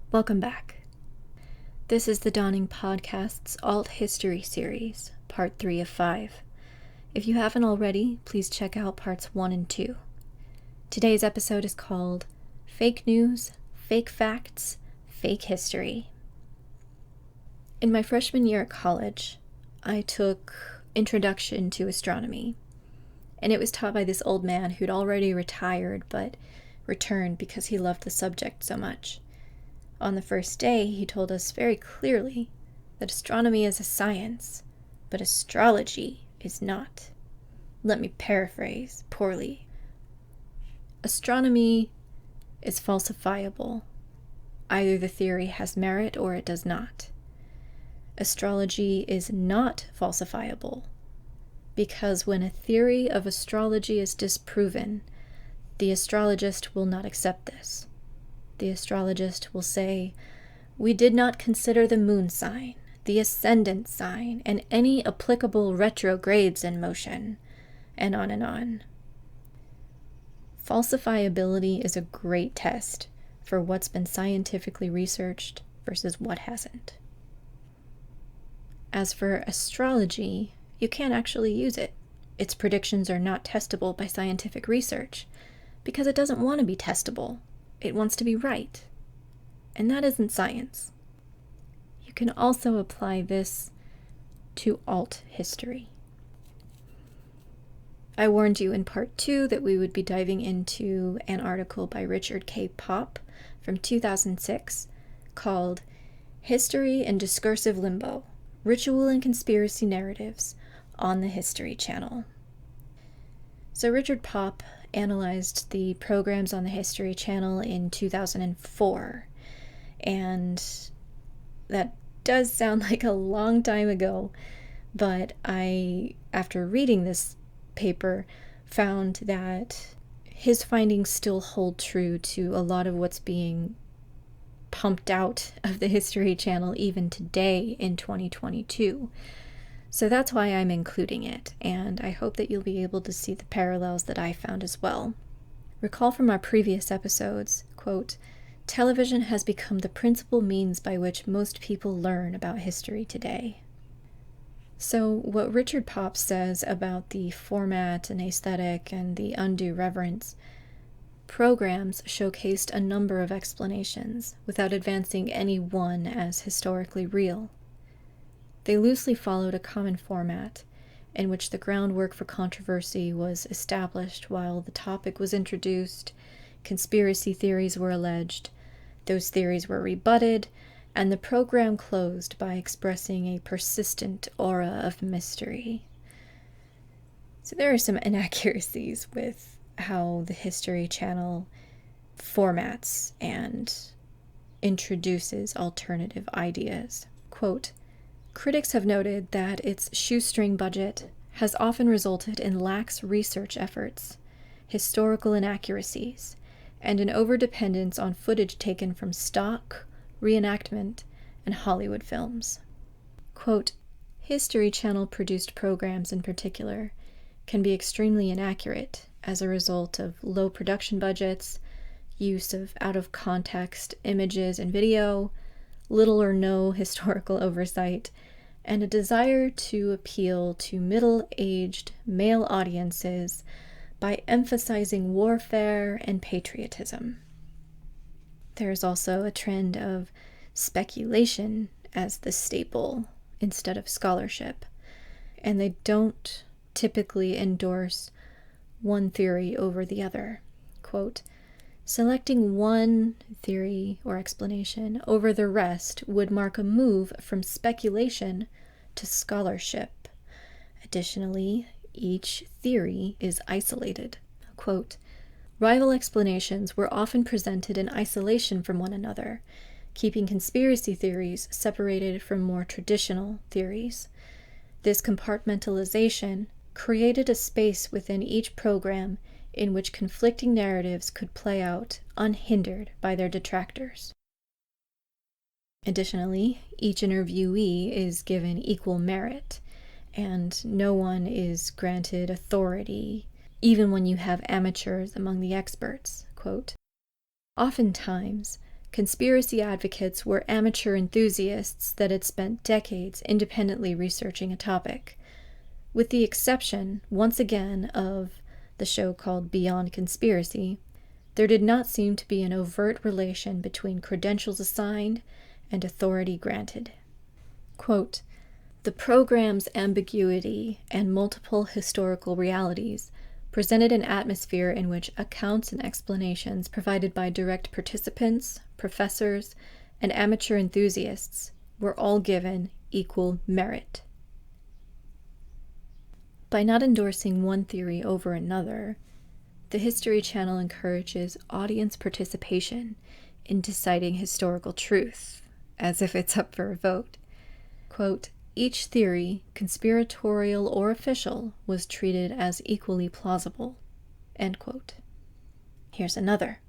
Welcome back. This is the Dawning Podcast's Alt History series, part 3 of 5. If you haven't already, please check out parts 1 and 2. Today's episode is called Fake News, Fake Facts, Fake History. In my freshman year at college, I took Introduction to Astronomy, and it was taught by this old man who'd already retired but returned because he loved the subject so much. On the first day, he told us very clearly that astronomy is a science, but astrology is not. Let me paraphrase poorly. Astronomy is falsifiable. Either the theory has merit or it does not. Astrology is not falsifiable, because when a theory of astrology is disproven, the astrologist will not accept this. The astrologist will say, "We did not consider the moon sign, the ascendant sign, and any applicable retrogrades in motion," and on and on. Falsifiability is a great test for what's been scientifically researched versus what hasn't. As for astrology, you can't actually use it. Its predictions are not testable by scientific research because it doesn't want to be testable. It wants to be right. And that isn't science. You can also apply this to alt history. I warned you in part 2 that we would be diving into an article by Richard K. Popp from 2006 called History and Discursive Limbo, Ritual and Conspiracy Narratives on the History Channel. So Richard Popp analyzed the programs on the History Channel in 2004, and that does sound like a long time ago, but I, after reading this paper, found that his findings still hold true to a lot of what's being pumped out of the History Channel even today in 2022. So that's why I'm including it, and I hope that you'll be able to see the parallels that I found as well. Recall from our previous episodes, quote, "Television has become the principal means by which most people learn about history today." So what Richard Popp says about the format and aesthetic and the undue reverence, programs showcased a number of explanations without advancing any one as historically real. They loosely followed a common format in which the groundwork for controversy was established while the topic was introduced, conspiracy theories were alleged, those theories were rebutted, and the program closed by expressing a persistent aura of mystery. So there are some inaccuracies with how the History Channel formats and introduces alternative ideas. Quote, "Critics have noted that its shoestring budget has often resulted in lax research efforts, historical inaccuracies, and an overdependence on footage taken from stock, reenactment, and Hollywood films." Quote, "History Channel produced programs in particular can be extremely inaccurate as a result of low production budgets, use of out-of-context images and video, little or no historical oversight, and a desire to appeal to middle-aged male audiences by emphasizing warfare and patriotism." There is also a trend of speculation as the staple instead of scholarship, and they don't typically endorse one theory over the other. Quote, "Selecting one theory or explanation over the rest would mark a move from speculation to scholarship. Additionally, each theory is isolated." Quote, "Rival explanations were often presented in isolation from one another, keeping conspiracy theories separated from more traditional theories. This compartmentalization created a space within each program in which conflicting narratives could play out unhindered by their detractors. Additionally, each interviewee is given equal merit, and no one is granted authority, even when you have amateurs among the experts. Quote, Oftentimes, conspiracy advocates were amateur enthusiasts that had spent decades independently researching a topic, with the exception, once again, of the show called Beyond Conspiracy. There did not seem to be an overt relation between credentials assigned and authority granted. Quote, "The program's ambiguity and multiple historical realities presented an atmosphere in which accounts and explanations provided by direct participants, professors, and amateur enthusiasts were all given equal merit." By not endorsing one theory over another, the History Channel encourages audience participation in deciding historical truth, as if it's up for a vote. Quote, "Each theory, conspiratorial or official, was treated as equally plausible." End quote. Here's another.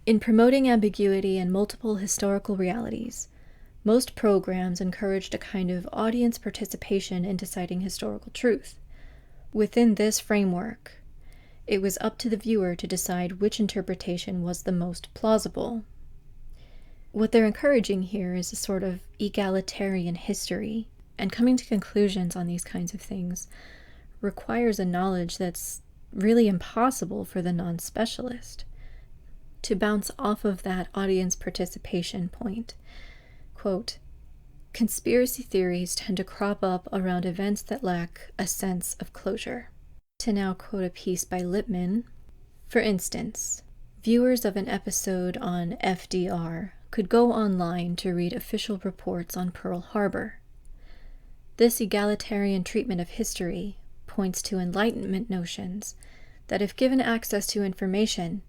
In promoting ambiguity and multiple historical realities, most programs encouraged a kind of audience participation in deciding historical truth. Within this framework, it was up to the viewer to decide which interpretation was the most plausible. What they're encouraging here is a sort of egalitarian history, and coming to conclusions on these kinds of things requires a knowledge that's really impossible for the non-specialist. To bounce off of that audience participation point, quote, "Conspiracy theories tend to crop up around events that lack a sense of closure." To now quote a piece by Lippmann, for instance, viewers of an episode on FDR could go online to read official reports on Pearl Harbor. This egalitarian treatment of history points to Enlightenment notions that if given access to information,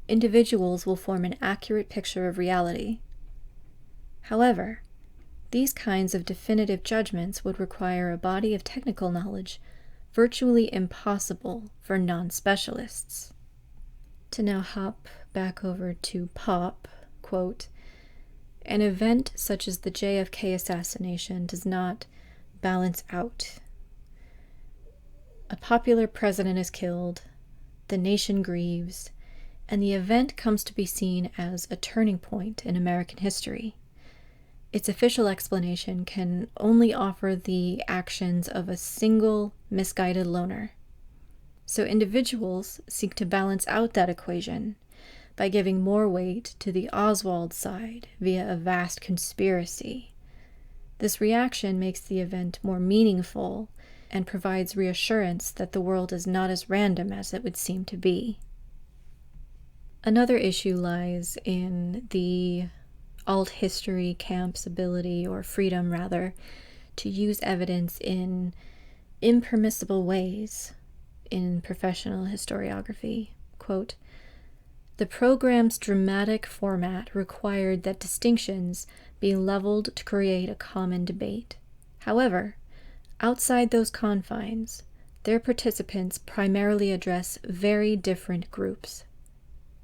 individuals will form an accurate picture of reality. However, these kinds of definitive judgments would require a body of technical knowledge virtually impossible for non-specialists. To now hop back over to Pop, quote, "An event such as the JFK assassination does not balance out. A popular president is killed, the nation grieves, and the event comes to be seen as a turning point in American history. Its official explanation can only offer the actions of a single misguided loner. So individuals seek to balance out that equation by giving more weight to the Oswald side via a vast conspiracy. This reaction makes the event more meaningful and provides reassurance that the world is not as random as it would seem to be." Another issue lies in the alt history camp's ability, or freedom rather, to use evidence in impermissible ways in professional historiography. Quote, "The program's dramatic format required that distinctions be leveled to create a common debate. However, outside those confines, their participants primarily address very different groups.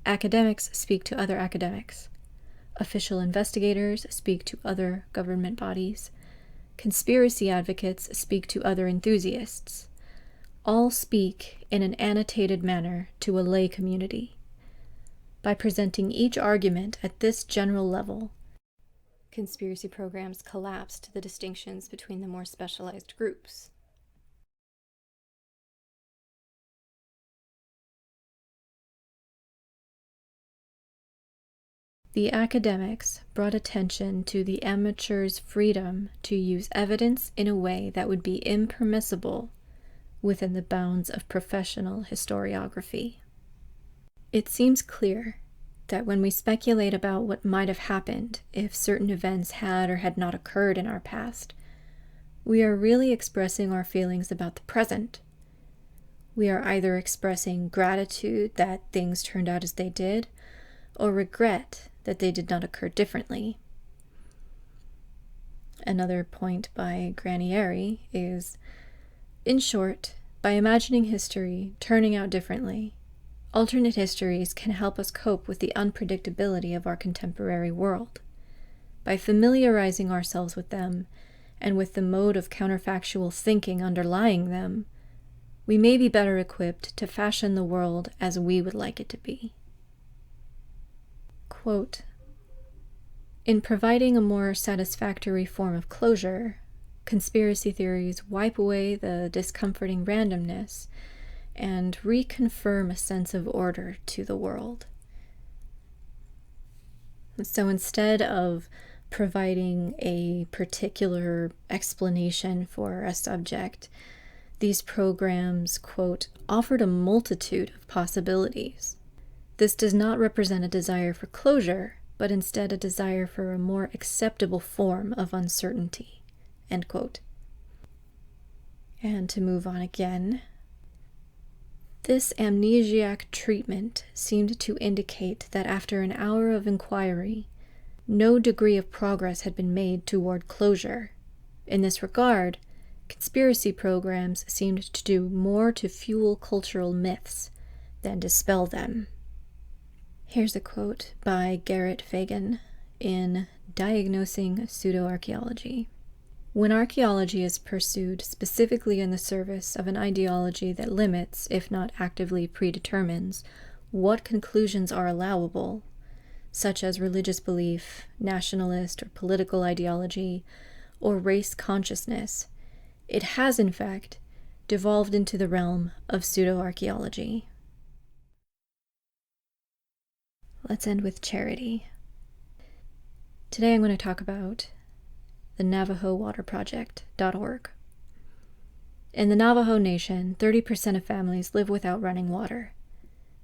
Academics speak to other academics. Official investigators speak to other government bodies. Conspiracy advocates speak to other enthusiasts. All speak in an annotated manner to a lay community. By presenting each argument at this general level, conspiracy programs collapsed the distinctions between the more specialized groups." The academics brought attention to the amateur's freedom to use evidence in a way that would be impermissible within the bounds of professional historiography. It seems clear that when we speculate about what might have happened if certain events had or had not occurred in our past, we are really expressing our feelings about the present. We are either expressing gratitude that things turned out as they did, or regret that they did not occur differently. Another point by Granieri is, in short, by imagining history turning out differently, alternate histories can help us cope with the unpredictability of our contemporary world. By familiarizing ourselves with them, and with the mode of counterfactual thinking underlying them, we may be better equipped to fashion the world as we would like it to be. quote, "In providing a more satisfactory form of closure, conspiracy theories wipe away the discomforting randomness and reconfirm a sense of order to the world." So instead of providing a particular explanation for a subject, these programs, quote, "offered a multitude of possibilities. This does not represent a desire for closure, but instead a desire for a more acceptable form of uncertainty," end quote. And to move on again, "This amnesiac treatment seemed to indicate that after an hour of inquiry, no degree of progress had been made toward closure. In this regard, conspiracy programs seemed to do more to fuel cultural myths than dispel them." Here's a quote by Garrett Fagan in Diagnosing Pseudo-Archaeology. "When archaeology is pursued specifically in the service of an ideology that limits, if not actively predetermines, what conclusions are allowable, such as religious belief, nationalist or political ideology, or race consciousness, it has, in fact, devolved into the realm of pseudo-archaeology." Let's end with charity. Today I'm going to talk about the NavajoWaterProject.org. In the Navajo Nation, 30% of families live without running water.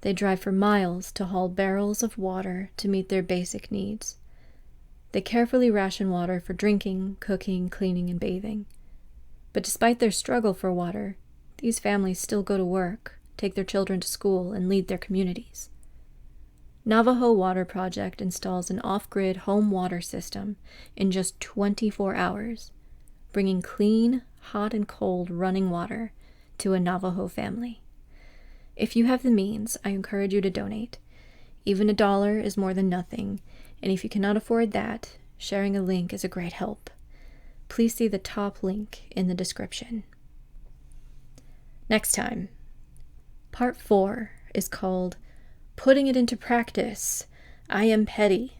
They drive for miles to haul barrels of water to meet their basic needs. They carefully ration water for drinking, cooking, cleaning, and bathing. But despite their struggle for water, these families still go to work, take their children to school, and lead their communities. Navajo Water Project installs an off-grid home water system in just 24 hours, bringing clean, hot and cold running water to a Navajo family. If you have the means, I encourage you to donate. Even $1 is more than nothing, and if you cannot afford that, sharing a link is a great help. Please see the top link in the description. Next time, Part 4 is called Putting It Into Practice, I Am Petty,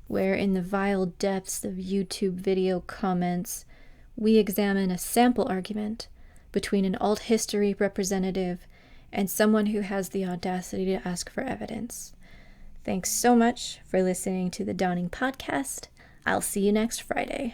where in the vile depths of YouTube video comments, we examine a sample argument between an alt history representative and someone who has the audacity to ask for evidence. Thanks so much for listening to the Dawning Podcast. I'll see you next Friday.